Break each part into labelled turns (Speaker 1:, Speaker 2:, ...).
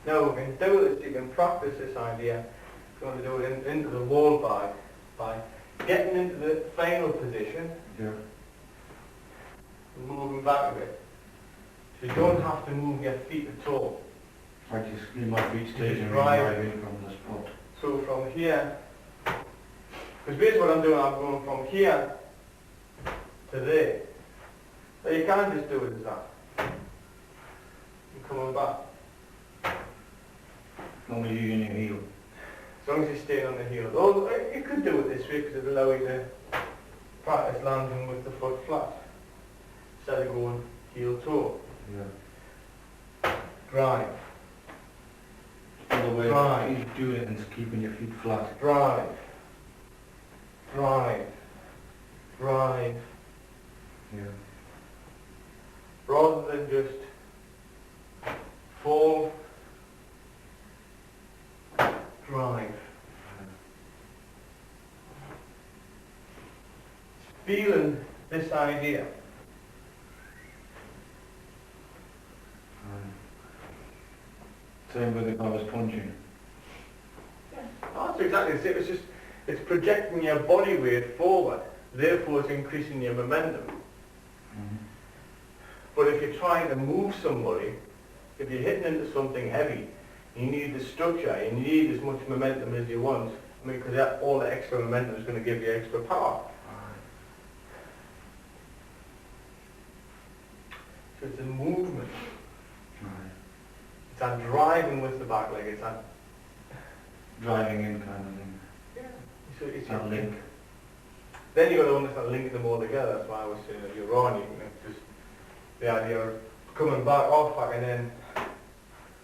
Speaker 1: Now we can do this, you can practice this idea. If you want to do it into the wall by getting into the final position,
Speaker 2: Yeah.
Speaker 1: and moving back a bit. So you don't have to move your feet at all.
Speaker 2: I just leave my feet stationary and
Speaker 1: drive.
Speaker 2: drive in from the spot.
Speaker 1: So from here, because basically what I'm doing, I'm going from here to there. Now you can't just do it as that. You're coming back.
Speaker 2: As long as you're using your heel.
Speaker 1: As long as you're staying on the heel. Although you could do it this way because it'll allow you to practice landing with the foot flat. Instead of going heel toe.
Speaker 2: Yeah.
Speaker 1: Drive.
Speaker 2: All the way
Speaker 1: Drive.
Speaker 2: you do it and it's keeping your feet flat.
Speaker 1: Drive. Drive. Drive.
Speaker 2: Yeah.
Speaker 1: Rather than just fall, drive. Feeling this idea.
Speaker 2: Same with if I was punching.
Speaker 1: Oh, that's exactly the same. It's just, it's projecting your body weight forward. Therefore, it's increasing your momentum.
Speaker 2: Mm-hmm.
Speaker 1: But if you're trying to move somebody, if you're hitting into something heavy, you need the structure, you need as much momentum as you want, because all the extra momentum is going to give you extra power. So it's a movement. It's a driving with the back leg. It's a
Speaker 2: Driving in kind of thing.
Speaker 1: yeah. So it's
Speaker 2: That
Speaker 1: a
Speaker 2: link.
Speaker 1: Then you've got to understand linking them all together. That's why I was saying that you're on. You can just the idea of coming back off back, and then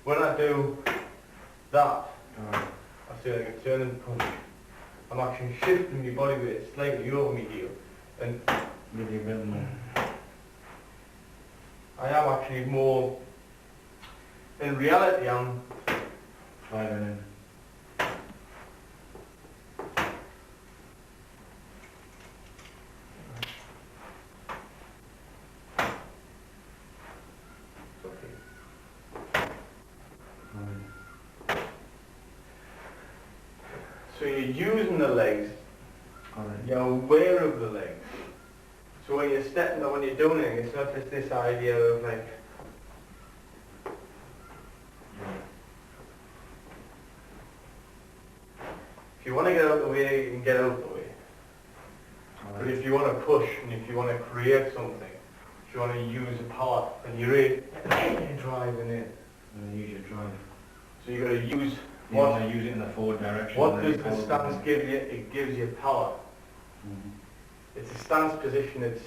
Speaker 1: when I do that, I say like a turn and punch. I'm actually shifting my body weight slightly over my heel, and
Speaker 2: Give you a bit more.
Speaker 1: I am actually more. In reality, I'm
Speaker 2: Driving in.
Speaker 1: So you're using the legs,
Speaker 2: Alright.
Speaker 1: you're aware of the legs. So when you're stepping or when you're doing it, it's not just this idea of like, if you want to get out of the way, you can get out of the way. But if you want to push and if you want to create something, if you want to use a power, and you're really driving in.
Speaker 2: And use your drive.
Speaker 1: So you've got to use
Speaker 2: You
Speaker 1: what,
Speaker 2: want to use it in the forward direction.
Speaker 1: what
Speaker 2: and
Speaker 1: does
Speaker 2: then
Speaker 1: the
Speaker 2: forward.
Speaker 1: stance give you? It gives you power.
Speaker 2: Mhm.
Speaker 1: It's a stance position, it's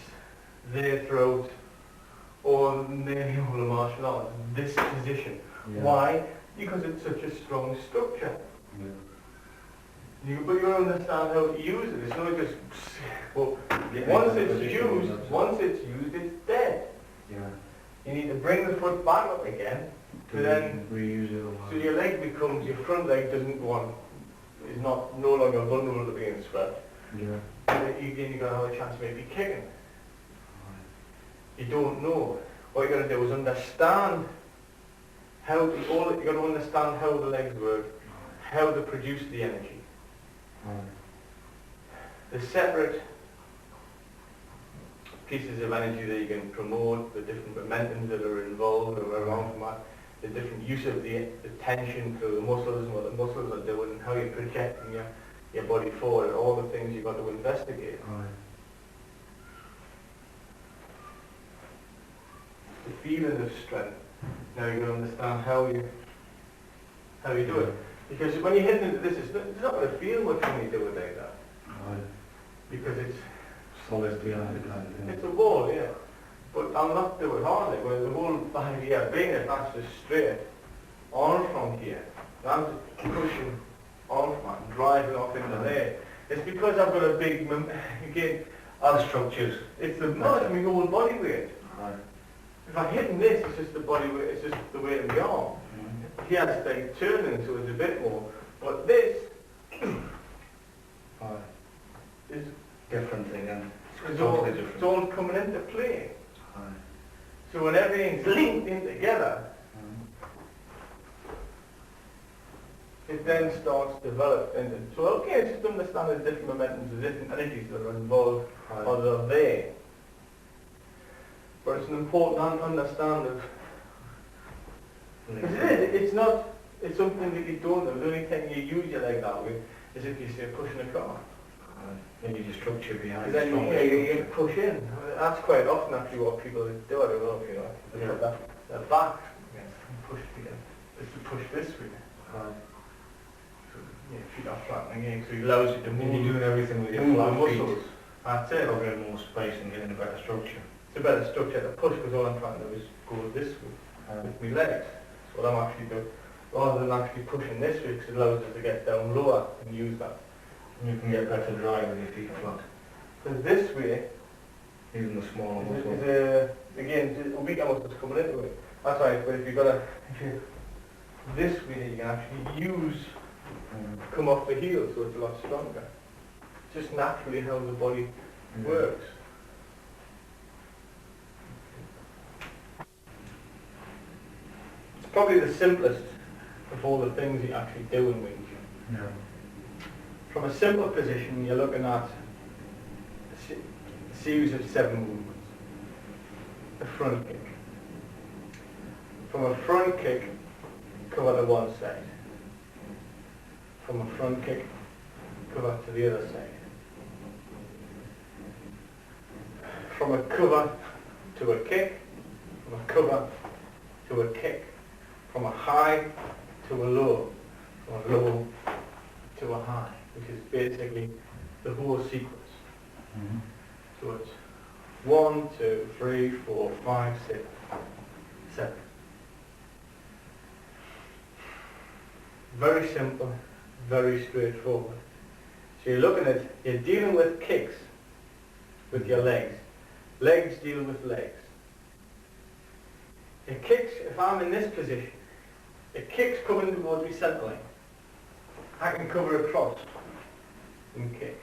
Speaker 1: there throughout all nearly all the martial arts, this position.
Speaker 2: Yeah.
Speaker 1: Why? Because it's such a strong structure.
Speaker 2: Yeah.
Speaker 1: But you understand how to use it. It's not just, well,
Speaker 2: Yeah,
Speaker 1: once
Speaker 2: yeah,
Speaker 1: it's
Speaker 2: position,
Speaker 1: used,
Speaker 2: that's it.
Speaker 1: once it's used, it's dead.
Speaker 2: Yeah.
Speaker 1: You need to bring the foot back up again to then,
Speaker 2: reuse it.
Speaker 1: so your leg becomes, your front leg doesn't want, is not no longer vulnerable to being swept.
Speaker 2: Yeah.
Speaker 1: And then you've got to have a chance of maybe kicking. You don't know. What you got to do is understand how you got to understand how the legs work, how to produce the energy. The separate pieces of energy that you can promote, the different momentums that are involved or around from that, the different use of the tension through the muscles and what the muscles are doing, and how you're projecting your body forward, all the things you've got to investigate. The feeling of strength. Now you're going to understand how you do it. Because when you're hitting into this, it's not going to feel much when you do it like that. Because it's
Speaker 2: Solid behind it kind of thing.
Speaker 1: a wall, yeah. But I'm not doing it hardly. Well, the whole idea being it, that's just straight on from here. And I'm just pushing on from it and driving off into there. It's because I've got a big, again,
Speaker 2: Other structures.
Speaker 1: it's my whole body weight.
Speaker 2: Right.
Speaker 1: If I'm hitting this, it's just the body weight, it's just the weight of my arm. Here it's like turning, so it's a bit more. But this is
Speaker 2: Different thing, and
Speaker 1: it's
Speaker 2: totally
Speaker 1: all,
Speaker 2: different.
Speaker 1: it's all coming into play.
Speaker 2: Right.
Speaker 1: So when everything's linked in together, it then starts to develop into, so okay, just understand the different momentums, the different energies that are involved or that are there. But it's an important understanding of, because it's not, it's something that you don't know. The only thing you use your leg that way is if you say pushing a car.
Speaker 2: Then you just structure behind.
Speaker 1: Then you push in. I mean, that's quite often actually what people do. I don't know if you know. They put their back against and push it again. It's to push this way.
Speaker 2: Right.
Speaker 1: So your feet are flattening in, so it allows you to move.
Speaker 2: And you're doing everything with your
Speaker 1: move the
Speaker 2: flat feet.
Speaker 1: muscles. That's it.
Speaker 2: Covering more space and getting a better structure.
Speaker 1: It's a better structure to push, because all I'm trying to do is go this way with my legs. So what I'm actually doing, rather than actually pushing this way, because it allows us to get down lower and use that.
Speaker 2: You can get better drive with your feet flat.
Speaker 1: Because this way,
Speaker 2: Even the smaller muscles.
Speaker 1: again, the weaker muscles coming into it. That's right, but if you this way, you can actually use, come off the heel, so it's a lot stronger. It's just naturally how the body works. It's probably the simplest of all the things you actually do in Wing Chun.
Speaker 2: Yeah.
Speaker 1: From a simple position, you're looking at a series of 7 movements. A front kick. From a front kick, cover to one side. From a front kick, cover to the other side. From a cover to a kick, from a cover to a kick. From a high to a low, from a low to a high, which is basically the whole sequence. So it's 1, 2, 3, 4, 5, 6, 7. Very simple, very straightforward. So you're dealing with kicks with your legs. Legs deal with legs. It kicks, if I'm in this position, it kicks coming towards me centre line. I can cover across and kick.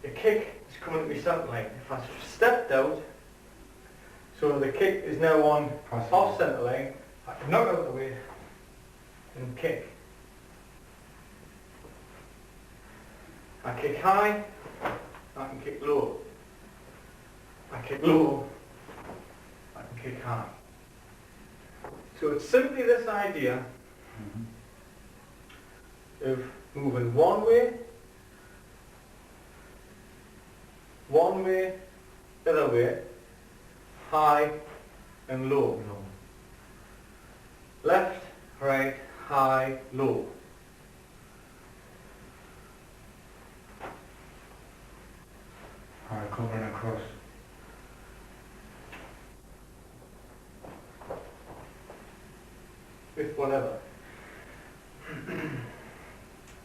Speaker 1: The kick is coming to me centre line. If I stepped out, so the kick is now on off centre line, I can knock out of the way and kick. I kick high, I can kick low. I kick low, I can kick high. So it's simply this idea of moving one way, other way, high and low. Left, right, high, low.
Speaker 2: Alright, covering across.
Speaker 1: With whatever.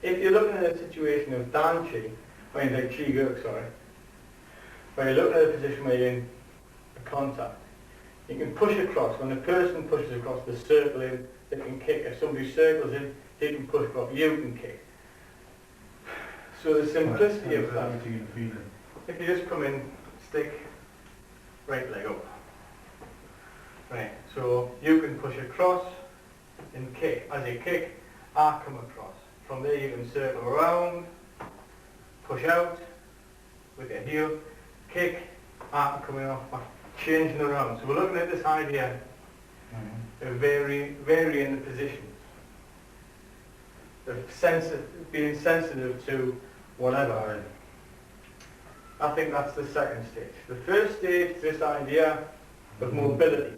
Speaker 1: If you're looking at a situation of Tjwc, sorry, where you're looking at a position where you're in a contact, you can push across. When the person pushes across, the circle in, they can kick. If somebody circles in, they can push across, you can kick. So the simplicity of that, if you just come in, stick right leg up. Right, so you can push across and kick. As you kick, I come across. From there you can circle around, push out with your heel, kick, arm coming off, changing around. So we're looking at this idea of varying the positions, of being sensitive to whatever. I think that's the second stage. The first stage is this idea of mobility,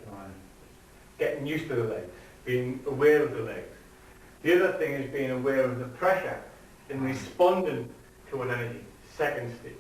Speaker 1: getting used to the legs, being aware of the legs. The other thing is being aware of the pressure in responding to an energy, second stage.